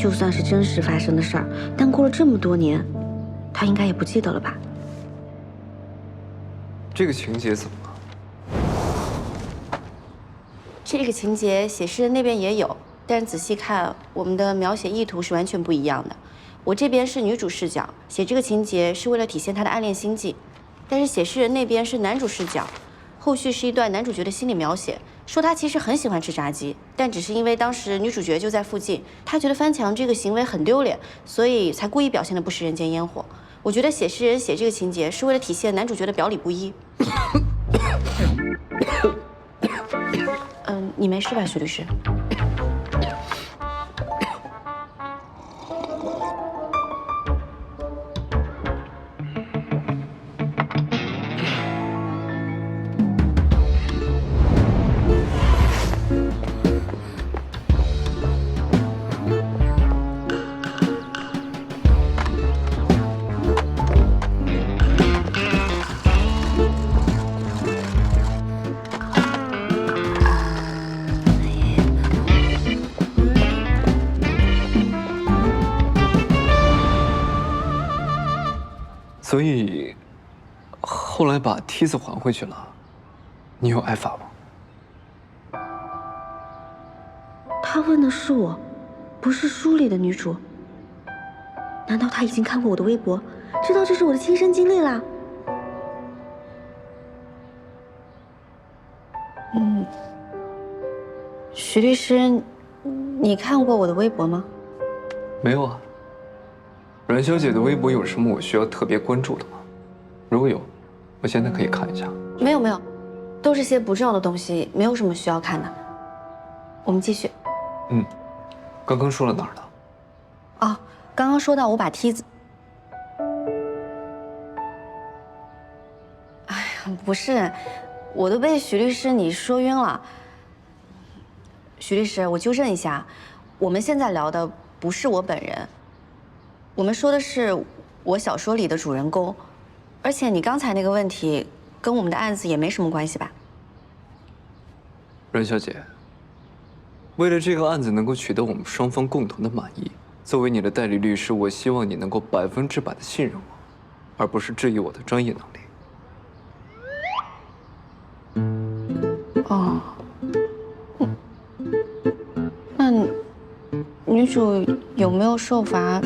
就算是真实发生的事儿，但过了这么多年，他应该也不记得了吧？这个情节怎么了？这个情节写诗人那边也有，但是仔细看，我们的描写意图是完全不一样的。我这边是女主视角，写这个情节是为了体现她的暗恋心迹，但是写诗人那边是男主视角，后续是一段男主角的心理描写，说他其实很喜欢吃炸鸡，但只是因为当时女主角就在附近，他觉得翻墙这个行为很丢脸，所以才故意表现的不食人间烟火。我觉得写诗人写这个情节是为了体现男主角的表里不一。你没事吧，徐律师？所以，后来把梯子还回去了，你有挨罚吗？他问的是我，不是书里的女主。难道他已经看过我的微博，知道这是我的亲身经历啦？徐律师，你看过我的微博吗？没有啊。阮小姐的微博有什么我需要特别关注的吗？如果有，我现在可以看一下。没有没有，都是些不重要的东西，没有什么需要看的。我们继续。刚刚说了哪儿了？哦，刚刚说到我把梯子……哎呀，不是，我都被徐律师你说晕了。徐律师，我纠正一下，我们现在聊的不是我本人，我们说的是我小说里的主人公，而且你刚才那个问题跟我们的案子也没什么关系吧？阮小姐，为了这个案子能够取得我们双方共同的满意，作为你的代理律师，我希望你能够100%的信任我，而不是质疑我的专业能力。哦，那女主有没有受罚，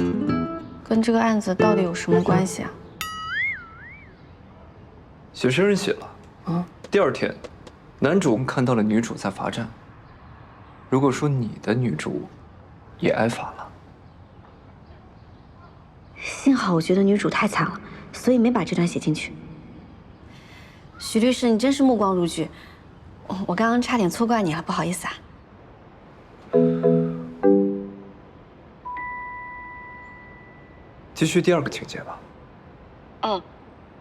跟这个案子到底有什么关系啊？写诗人写了，第二天，男主看到了女主在罚站。如果说你的女主也挨罚了，幸好我觉得女主太惨了，所以没把这段写进去。徐律师，你真是目光如炬，我刚刚差点错怪你了，不好意思啊。继续第二个情节吧。哦，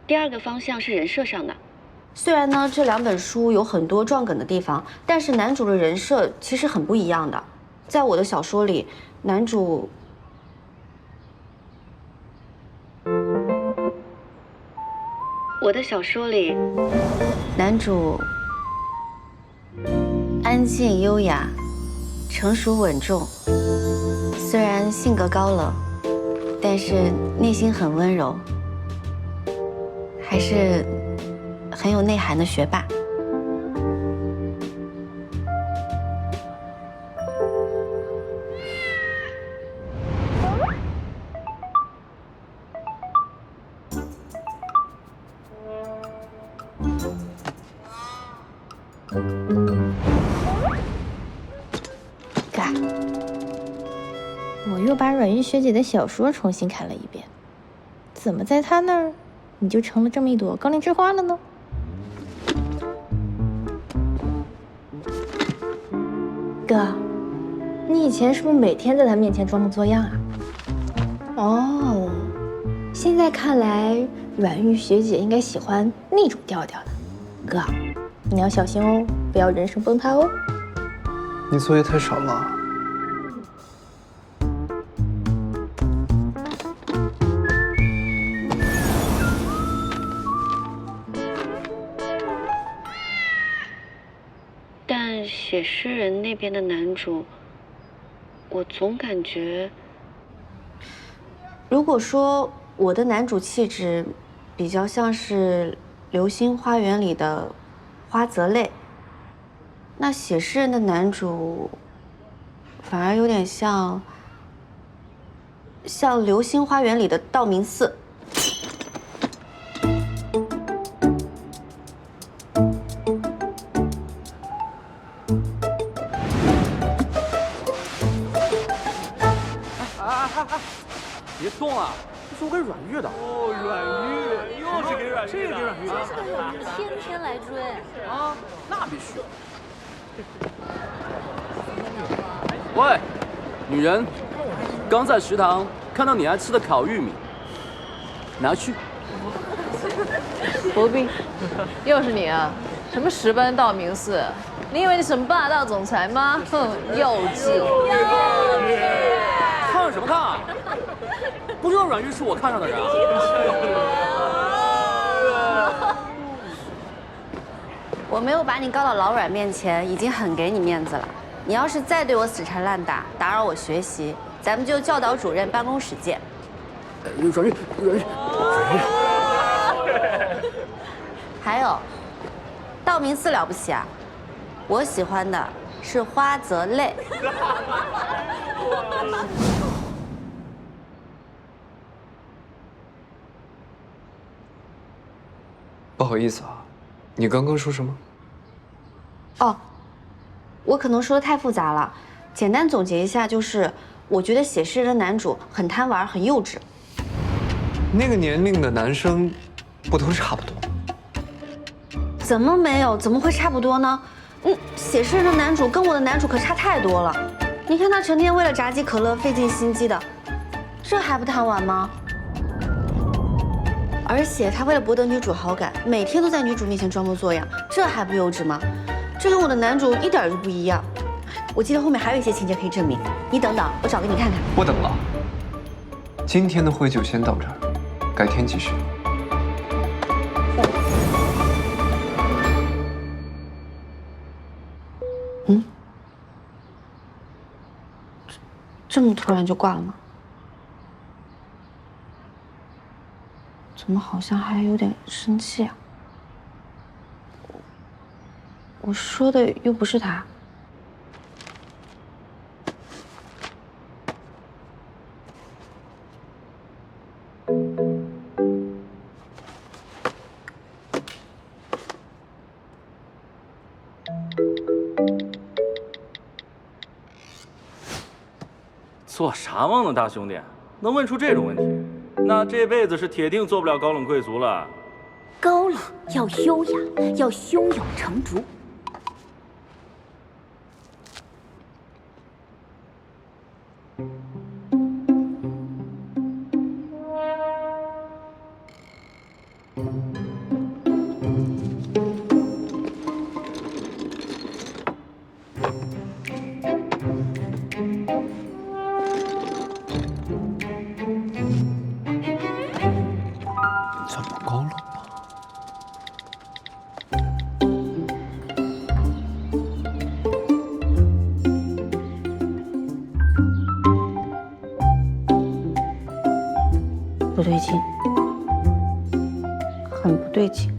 第二个方向是人设上的。虽然呢，这两本书有很多撞梗的地方，但是男主的人设其实很不一样的。在我的小说里，男主安静优雅，成熟稳重，虽然性格高冷，但是内心很温柔，还是很有内涵的学霸。嘎，我又把阮玉学姐的小说重新看了一遍，怎么在她那儿你就成了这么一朵高岭之花了呢？哥，你以前是不是每天在她面前装模作样啊？哦，现在看来阮玉学姐应该喜欢那种调调的。哥，你要小心哦，不要人生崩塌哦。你作业太少了。但写诗人那边的男主，我总感觉如果说我的男主气质比较像是《流星花园》里的花泽类，那写诗人的男主反而有点像《流星花园》里的道明寺。别动啊！这是我给阮玉的。哦，阮玉，又是给阮玉的。这个给阮玉的。这个阮玉天天来追啊，那必须。喂，女人，刚在食堂看到你爱吃的烤玉米，拿去。不必，又是你啊！什么十班道明寺？你以为你什么霸道总裁吗？哼，幼稚！看什么看啊？不知道阮玉是我看上的人啊？我没有把你告到老阮面前，已经很给你面子了。你要是再对我死缠烂打，打扰我学习，咱们就教导主任办公室见。阮玉。还有，道明寺了不起啊？我喜欢的是花泽类。不好意思啊，你刚刚说什么？哦，我可能说的太复杂了，简单总结一下就是，我觉得写诗人的男主很贪玩，很幼稚。那个年龄的男生，不都差不多？怎么没有？怎么会差不多呢？写诗人的男主跟我的男主可差太多了。你看他成天为了炸鸡可乐费尽心机的，这还不贪玩吗？而且他为了博得女主好感，每天都在女主面前装模作样，这还不幼稚吗？这跟我的男主一点都不一样。我记得后面还有一些情节可以证明，你等等，我找给你看看。不等了，今天的会就先到这儿，改天继续。这么突然就挂了吗？怎么好像还有点生气啊？我说的又不是他。做啥梦呢，大兄弟？能问出这种问题，那这辈子是铁定做不了高冷贵族了。高冷要优雅，要胸有成竹。这么高冷吗？不对劲，很不对劲。